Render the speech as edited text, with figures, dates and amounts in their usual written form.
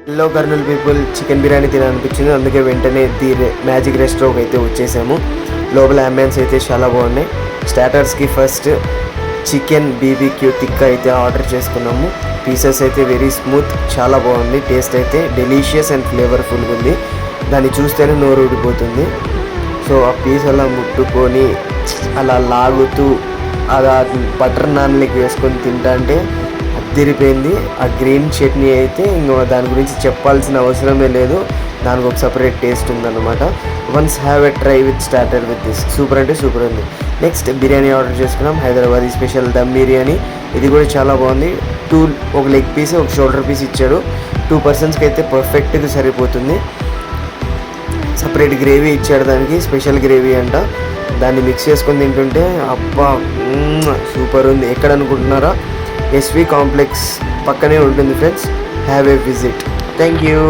Hello Kurnool people, chicken biryani తినాలనిపించింది. అందుకే వెంటనే మ్యాజిక్ రెస్టారెంట్కి అయితే వచ్చేసాము. లోపల అంబియన్స్ అయితే చాలా బాగున్నాయి. స్టార్టర్స్కి ఫస్ట్ చికెన్ బీబీక్యూ టిక్కా అయితే ఆర్డర్ చేసుకున్నాము. పీసెస్ అయితే వెరీ స్మూత్, చాలా బాగుంది. టేస్ట్ అయితే డెలీషియస్ అండ్ ఫ్లేవర్ఫుల్గా ఉంది. దాన్ని చూస్తేనే నోరు ఊడిపోతుంది. సో ఆ పీస్ అలా ముట్టుకొని అలా లాగుతూ అలా బటర్ నాన్లకి వేసుకొని తింటా అంటే అదిరిపోయింది. ఆ గ్రీన్ చట్నీ అయితే ఇంకా దాని గురించి చెప్పాల్సిన అవసరమే లేదు. దానికి ఒక సపరేట్ టేస్ట్ ఉందన్నమాట. Once have a try with starter with this. Super అంటే సూపర్ ఉంది. నెక్స్ట్ బిర్యానీ ఆర్డర్ చేసుకున్నాం, హైదరాబాదీ స్పెషల్ దమ్ బిర్యానీ. ఇది కూడా చాలా బాగుంది. ఒక లెగ్ పీస్, ఒక షోల్డర్ పీస్ ఇచ్చాడు. 2 personsకి అయితే పర్ఫెక్ట్గా సరిపోతుంది. సపరేట్ గ్రేవీ ఇచ్చాడు, దానికి స్పెషల్ గ్రేవీ అంట. దాన్ని మిక్స్ చేసుకొని తింటుంటే అబ్బా సూపర్ ఉంది. ఎక్కడ అనుకుంటున్నారా? ఎస్వి కాంప్లెక్స్ పక్కనే ఉంటుంది friends. Have a visit. Thank you.